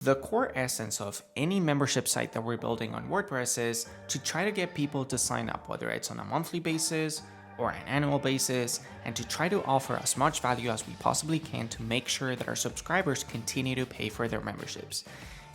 The core essence of any membership site that we're building on WordPress is to try to get people to sign up, whether it's on a monthly basis or an annual basis, and to try to offer as much value as we possibly can to make sure that our subscribers continue to pay for their memberships.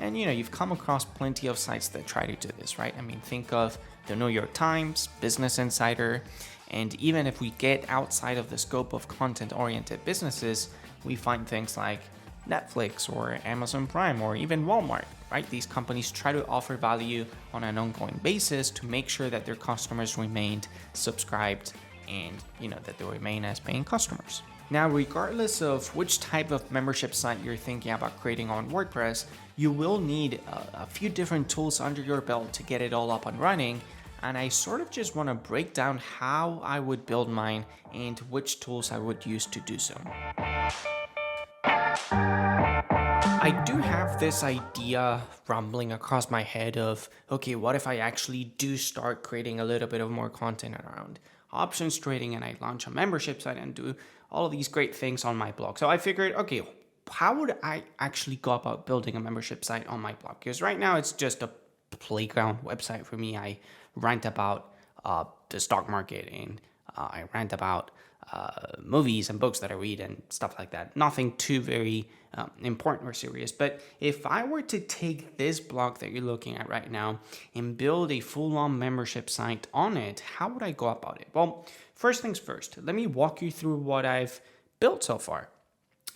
And you've come across plenty of sites that try to do this, right? I mean, think of the New York Times, Business Insider, and even if we get outside of the scope of content-oriented businesses, we find things like Netflix or Amazon Prime or even Walmart, right? These companies try to offer value on an ongoing basis to make sure that their customers remained subscribed and that they remain as paying customers. Now, regardless of which type of membership site you're thinking about creating on WordPress, you will need a few different tools under your belt to get it all up and running. And I sort of just want to break down how I would build mine and which tools I would use to do so. I do have this idea rumbling across my head of, okay, what if I actually do start creating a little bit of more content around options trading and I launch a membership site and do all of these great things on my blog. So I figured, okay, how would I actually go about building a membership site on my blog? Because right now it's just a playground website for me. I rant about the stock market and I rant about movies and books that I read and stuff like that. Nothing too very important or serious. But if I were to take this blog that you're looking at right now and build a full-on membership site on it, how would I go about it? Well, first things first, let me walk you through what I've built so far.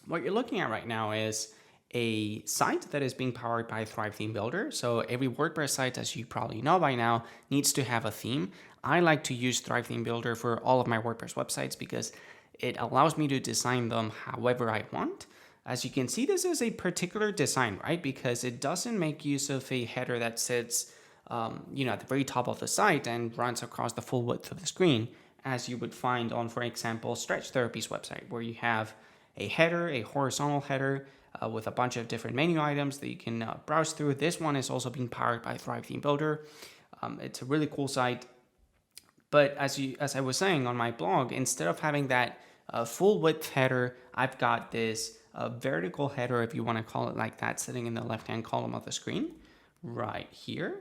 What you're looking at right now is a site that is being powered by Thrive Theme Builder. So every WordPress site, as you probably know by now, needs to have a theme. I like to use Thrive Theme Builder for all of my WordPress websites because it allows me to design them however I want. As you can see, this is a particular design, right? Because it doesn't make use of a header that sits at the very top of the site and runs across the full width of the screen, as you would find on, for example, Stretch Therapy's website, where you have a header, a horizontal header, with a bunch of different menu items that you can browse through. This one is also being powered by Thrive Theme Builder. It's a really cool site. But as I was saying on my blog, instead of having that full width header, I've got this vertical header, if you want to call it like that, sitting in the left-hand column of the screen right here.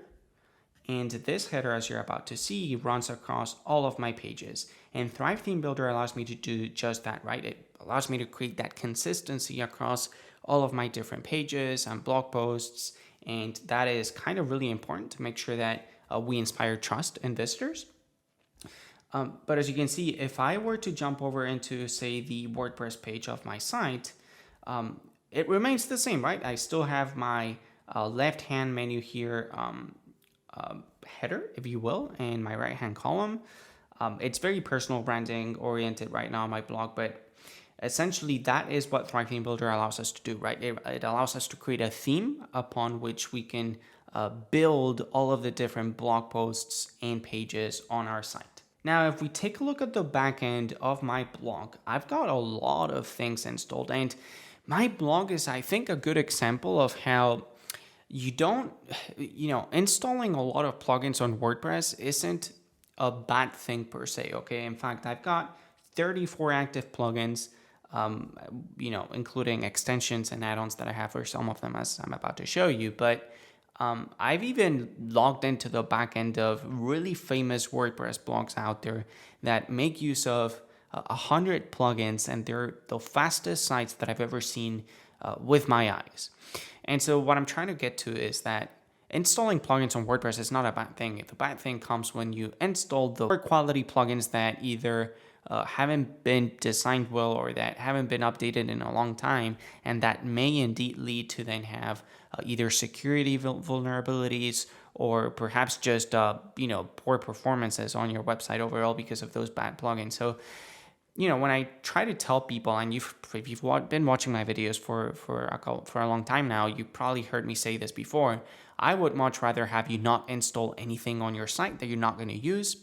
And this header, as you're about to see, runs across all of my pages. And Thrive Theme Builder allows me to do just that, right? It allows me to create that consistency across all of my different pages and blog posts. And that is kind of really important to make sure that we inspire trust in visitors. But as you can see, if I were to jump over into, say, the WordPress page of my site, it remains the same, right? I still have my left-hand menu here, header, if you will, and my right-hand column. It's very personal branding oriented right now on my blog, but essentially that is what Thrive Theme Builder allows us to do, right? It allows us to create a theme upon which we can build all of the different blog posts and pages on our site. Now, if we take a look at the back end of my blog, I've got a lot of things installed, and my blog is, I think, a good example of how you don't, installing a lot of plugins on WordPress isn't a bad thing per se, okay? In fact, I've got 34 active plugins, including extensions and add-ons that I have for some of them, as I'm about to show you. But I've even logged into the back end of really famous WordPress blogs out there that make use of 100 plugins, and they're the fastest sites that I've ever seen with my eyes. And so what I'm trying to get to is that installing plugins on WordPress is not a bad thing. The bad thing comes when you install the poor quality plugins that either haven't been designed well or that haven't been updated in a long time, and that may indeed lead to then have either security vulnerabilities or perhaps just poor performances on your website overall because of those bad plugins. So when I try to tell people, and if you've been watching my videos for a long time now, you probably heard me say this before. I would much rather have you not install anything on your site that you're not going to use,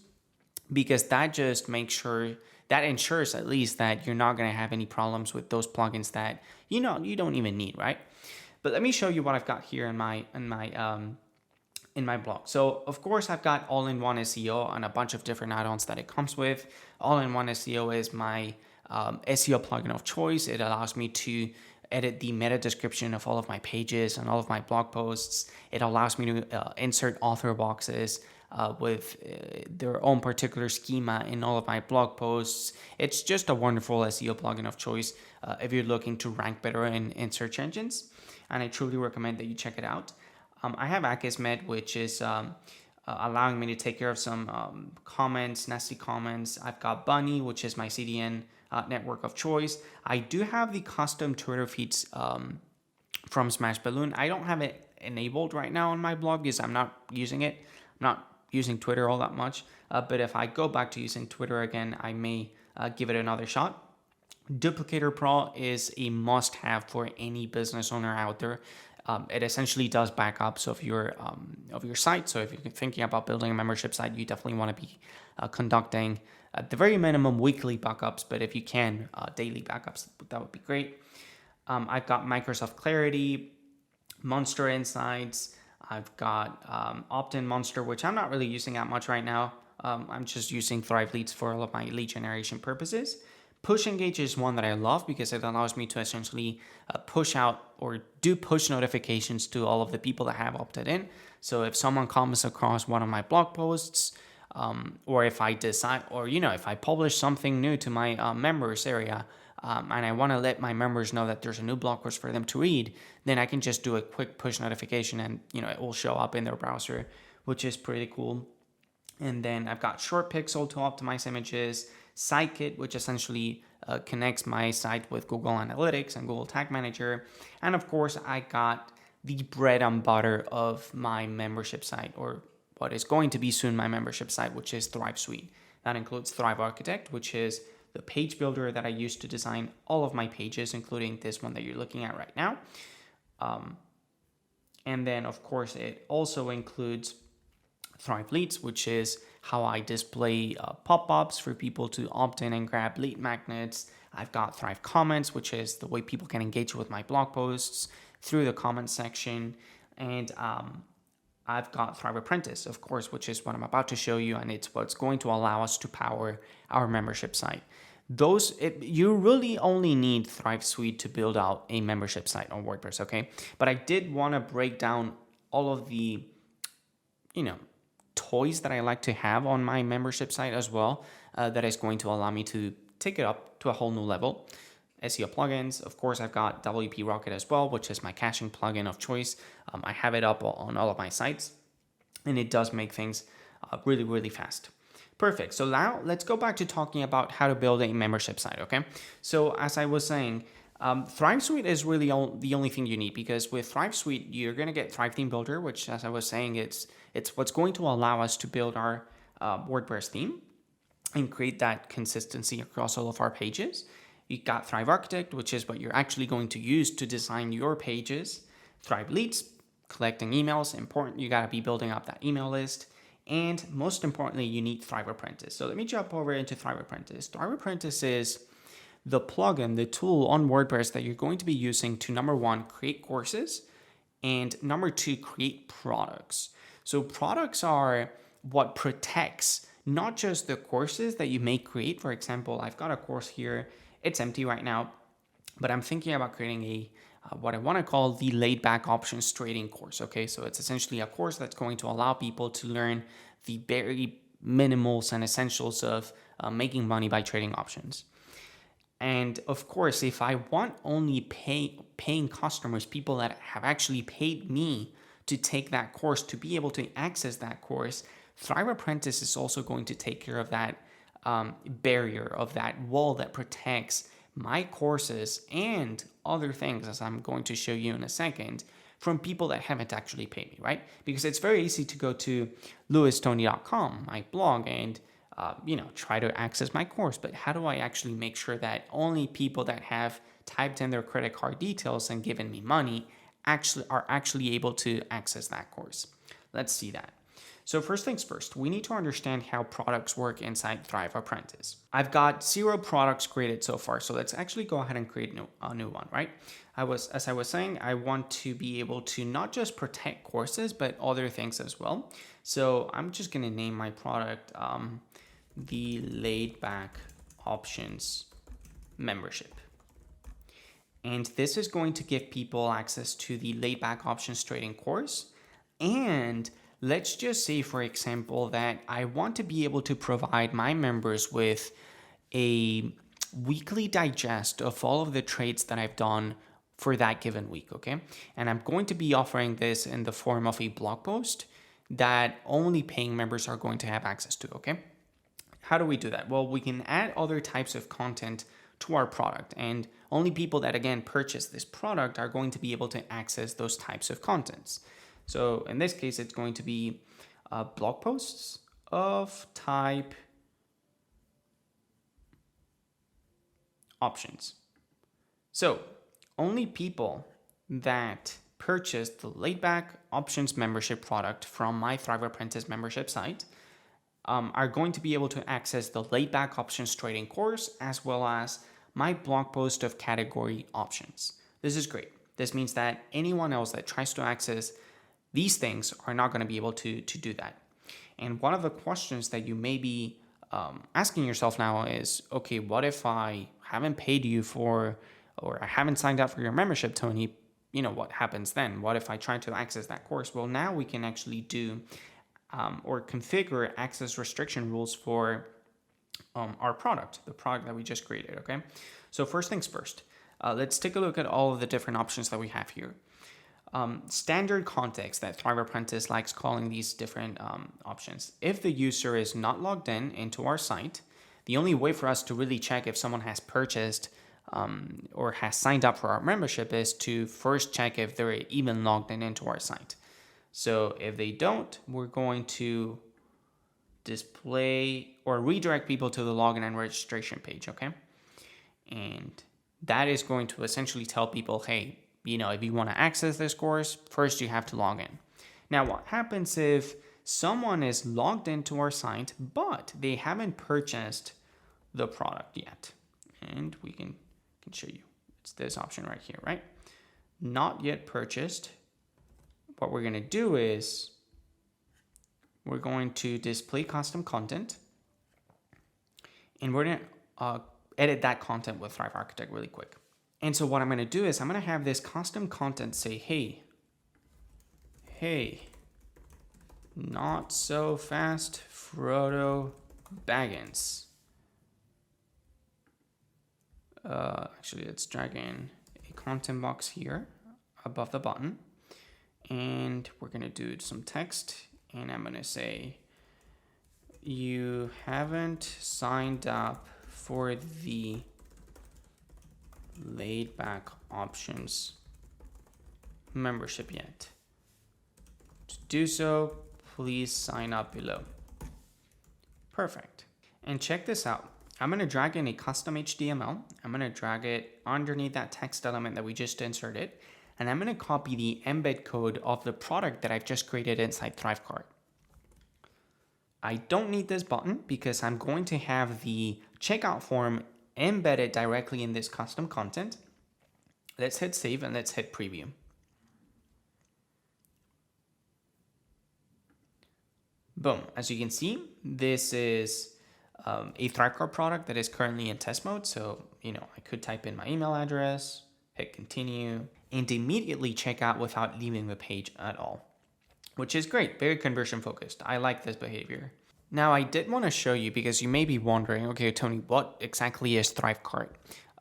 because that just ensures at least that you're not going to have any problems with those plugins that you don't even need, right? But let me show you what I've got here in my blog. So of course I've got all-in-one SEO and a bunch of different add-ons that it comes with. All-in-one SEO is my SEO plugin of choice. It allows me to edit the meta description of all of my pages and all of my blog posts. It allows me to insert author boxes with their own particular schema in all of my blog posts. It's just a wonderful SEO plugin of choice if you're looking to rank better in search engines, and I truly recommend that you check it out. I have Akismet, which is allowing me to take care of some comments, nasty comments. I've got Bunny, which is my CDN network of choice. I do have the custom Twitter feeds from Smashballoon. I don't have it enabled right now on my blog because I'm not using it. I'm not using Twitter all that much. But if I go back to using Twitter again, I may give it another shot. Duplicator Pro is a must-have for any business owner out there. It essentially does backups of your site. So if you're thinking about building a membership site, you definitely want to be conducting at the very minimum weekly backups. But if you can, daily backups, that would be great. I've got Microsoft Clarity, Monster Insights. I've got Opt-in Monster, which I'm not really using that much right now. I'm just using Thrive Leads for all of my lead generation purposes. Push Engage is one that I love because it allows me to essentially push out or do push notifications to all of the people that have opted in. So if someone comes across one of my blog posts, or if I decide, or if I publish something new to my members area, and I want to let my members know that there's a new blog post for them to read, then I can just do a quick push notification, and it will show up in their browser, which is pretty cool. And then I've got Short Pixel to optimize images, Sitekit, which essentially connects my site with Google Analytics and Google Tag Manager. And of course, I got the bread and butter of my membership site, or what is going to be soon my membership site, which is Thrive Suite. That includes Thrive Architect, which is the page builder that I use to design all of my pages, including this one that you're looking at right now. And then, of course, it also includes Thrive Leads, which is how I display pop-ups for people to opt in and grab lead magnets. I've got Thrive Comments, which is the way people can engage with my blog posts through the comments section. And I've got Thrive Apprentice, of course, which is what I'm about to show you, and it's what's going to allow us to power our membership site. You really only need Thrive Suite to build out a membership site on WordPress, okay? But I did want to break down all of the, toys that I like to have on my membership site as well, that is going to allow me to take it up to a whole new level. SEO plugins, of course, I've got WP Rocket as well, which is my caching plugin of choice. I have it up on all of my sites, and it does make things really, really fast. Perfect. So now let's go back to talking about how to build a membership site, okay? So as I was saying, Thrive Suite is really the only thing you need, because with Thrive Suite, you're going to get Thrive Theme Builder, which, as I was saying, it's what's going to allow us to build our WordPress theme and create that consistency across all of our pages. You got Thrive Architect, which is what you're actually going to use to design your pages. Thrive Leads, collecting emails, important. You got to be building up that email list. And most importantly, you need Thrive Apprentice. So let me jump over into Thrive Apprentice. Thrive Apprentice is the plugin, the tool on WordPress that you're going to be using to, number one, create courses, and number two, create products. So products are what protects not just the courses that you may create. For example, I've got a course here. It's empty right now, but I'm thinking about creating what I want to call the laid back options trading course. Okay, so it's essentially a course that's going to allow people to learn the very minimals and essentials of making money by trading options. And of course, if I want only paying customers, people that have actually paid me to take that course, to be able to access that course, Thrive Apprentice is also going to take care of that barrier, of that wall that protects my courses and other things, as I'm going to show you in a second, from people that haven't actually paid me, right? Because it's very easy to go to louistony.com, my blog, and try to access my course. But how do I actually make sure that only people that have typed in their credit card details and given me money are actually able to access that course? Let's see that. So first things first, we need to understand how products work inside Thrive Apprentice. I've got 0 products created so far, so let's actually go ahead and create a new one, right? As I was saying, I want to be able to not just protect courses, but other things as well. So I'm just going to name my product the Laid Back Options Membership. And this is going to give people access to the laid back options trading course. And let's just say, for example, that I want to be able to provide my members with a weekly digest of all of the trades that I've done for that given week, okay? And I'm going to be offering this in the form of a blog post that only paying members are going to have access to, okay? How do we do that? Well, we can add other types of content to our product, and only people that, again, purchase this product are going to be able to access those types of contents. So in this case, it's going to be blog posts of type options. So only people that purchase the laid back options membership product from my Thrive Apprentice membership site are going to be able to access the laid back options trading course, as well as my blog post of category options. This is great. This means that anyone else that tries to access these things are not going to be able to do that. And one of the questions that you may be asking yourself now is, okay, what if I haven't paid you for, or I haven't signed up for your membership, Tony? What happens then? What if I try to access that course? Well, now we can actually do or configure access restriction rules for our product, the product that we just created, okay? So first things first, let's take a look at all of the different options that we have here. Standard context that Thrive Apprentice likes calling these different options. If the user is not logged into our site, the only way for us to really check if someone has purchased or has signed up for our membership is to first check if they're even logged into our site. So if they don't, we're going to display or redirect people to the login and registration page, okay? And that is going to essentially tell people, hey, if you want to access this course, first you have to log in. Now, what happens if someone is logged into our site, but they haven't purchased the product yet? And we can show you. It's this option right here, right? Not yet purchased. What we're going to do is we're going to display custom content, and we're going to edit that content with Thrive Architect really quick. And so what I'm going to do is I'm going to have this custom content say, hey, not so fast, Frodo Baggins. Actually, let's drag in a content box here above the button. And we're going to do some text. And I'm going to say, you haven't signed up for the laid back options membership yet. To do so, please sign up below. Perfect. And check this out. I'm going to drag in a custom HTML. I'm going to drag it underneath that text element that we just inserted. And I'm going to copy the embed code of the product that I've just created inside ThriveGuard. I don't need this button because I'm going to have the checkout form embedded directly in this custom content. Let's hit save and let's hit preview. Boom. As you can see, this is a ThriveGuard product that is currently in test mode. So, I could type in my email address, hit continue, and immediately check out without leaving the page at all, which is great. Very conversion focused. I like this behavior. Now, I did want to show you because you may be wondering, okay, Tony, what exactly is ThriveGuard?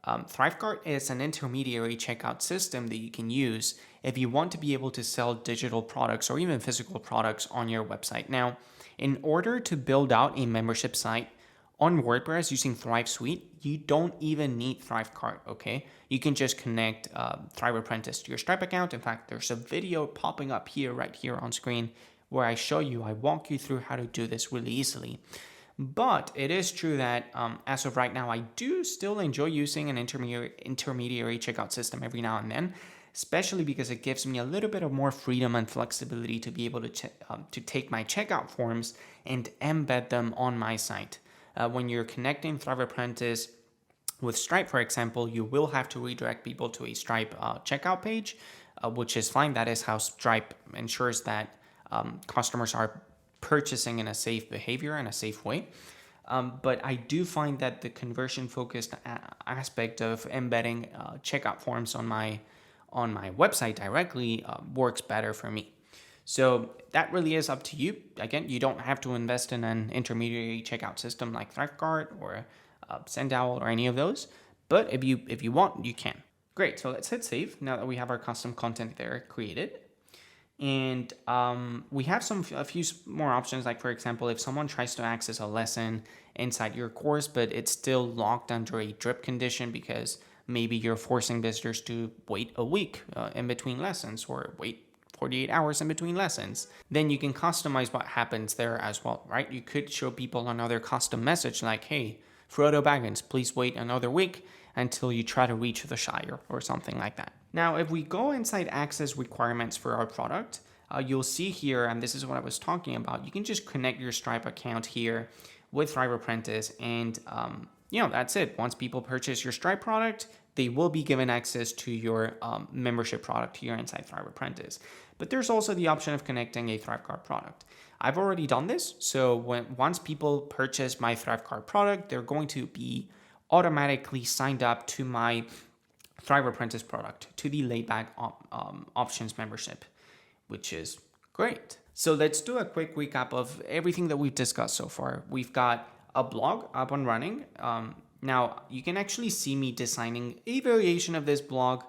ThriveGuard is an intermediary checkout system that you can use if you want to be able to sell digital products or even physical products on your website. Now, in order to build out a membership site on WordPress using Thrive Suite, you don't even need ThriveGuard, okay? You can just connect Thrive Apprentice to your Stripe account. In fact, there's a video popping up here, right here on screen, where I walk you through how to do this really easily. But it is true that as of right now, I do still enjoy using an intermediary checkout system every now and then, especially because it gives me a little bit of more freedom and flexibility to be able to take my checkout forms and embed them on my site. When you're connecting Thrive Apprentice with Stripe, for example, you will have to redirect people to a Stripe checkout page, which is fine. That is how Stripe ensures that customers are purchasing in a safe behavior and a safe way. But I do find that the conversion focused aspect of embedding checkout forms on my website directly works better for me. So that really is up to you. Again, you don't have to invest in an intermediary checkout system like ThriveGuard or Sendowl or any of those. But if you want, you can. Great. So let's hit save now that we have our custom content there created. And we have a few more options. Like, for example, if someone tries to access a lesson inside your course, but it's still locked under a drip condition because maybe you're forcing visitors to wait a week in between lessons or wait 48 hours in between lessons, then you can customize what happens there as well, right? You could show people another custom message like, hey, Frodo Baggins, please wait another week until you try to reach the Shire or something like that. Now, if we go inside access requirements for our product, you'll see here, and this is what I was talking about, you can just connect your Stripe account here with Thrive Apprentice, and that's it. Once people purchase your Stripe product, they will be given access to your membership product here inside Thrive Apprentice. But there's also the option of connecting a ThriveGuard product. I've already done this, so once people purchase my ThriveGuard product, they're going to be automatically signed up to my Thrive Apprentice product, to the Laidback options membership, which is great. So let's do a quick recap of everything that we've discussed so far. We've got a blog up and running. Now, you can actually see me designing a variation of this blog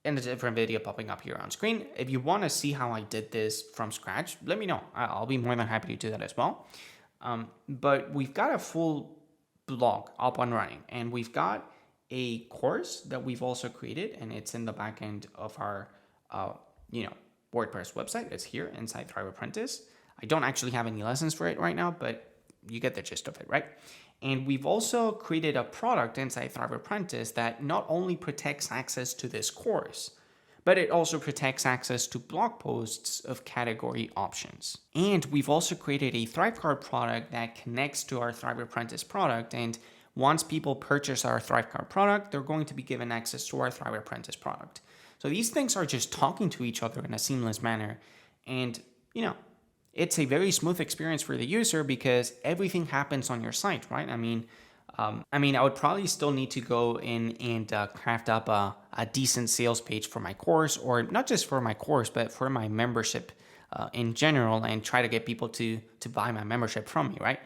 in a different video popping up here on screen. If you want to see how I did this from scratch, let me know. I'll be more than happy to do that as well. But we've got a full blog up and running, and we've got a course that we've also created, and it's in the back end of our WordPress website. It's here inside Thrive Apprentice. I don't actually have any lessons for it right now, but you get the gist of it, right? And we've also created a product inside Thrive Apprentice that not only protects access to this course, but it also protects access to blog posts of category options. And we've also created a ThriveGuard product that connects to our Thrive Apprentice product. And once people purchase our ThriveGuard product, they're going to be given access to our Thrive Apprentice product. So these things are just talking to each other in a seamless manner. And, it's a very smooth experience for the user because everything happens on your site, right? I mean, I would probably still need to go in and craft up a decent sales page for my course, or not just for my course, but for my membership in general, and try to get people to buy my membership from me, right?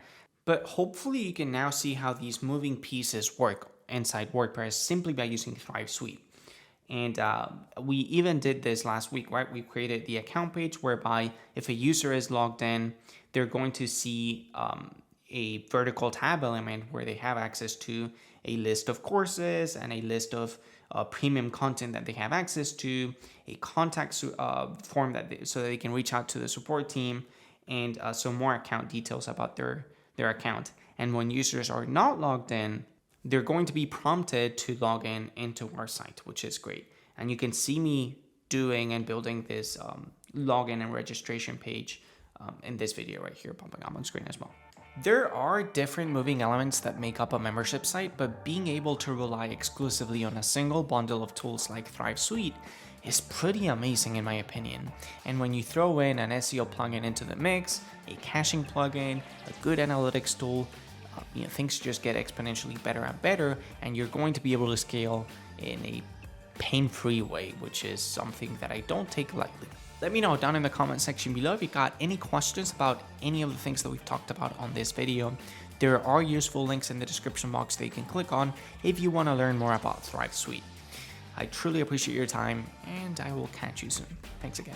But hopefully you can now see how these moving pieces work inside WordPress simply by using Thrive Suite. And we even did this last week, right? We created the account page whereby if a user is logged in, they're going to see a vertical tab element where they have access to a list of courses and a list of premium content that they have access to, a contact form so that they can reach out to the support team, and some more account details about their account. And when users are not logged in, they're going to be prompted to log in into our site, which is great. And you can see me doing and building this login and registration page in this video right here popping up on screen as well. There are different moving elements that make up a membership site, but being able to rely exclusively on a single bundle of tools like Thrive Suite is pretty amazing in my opinion. And when you throw in an SEO plugin into the mix, a caching plugin, a good analytics tool, things just get exponentially better and better, and you're going to be able to scale in a pain-free way, which is something that I don't take lightly. Let me know down in the comment section below if you got any questions about any of the things that we've talked about on this video. There are useful links in the description box that you can click on if you want to learn more about Thrive Suite. I truly appreciate your time, and I will catch you soon. Thanks again.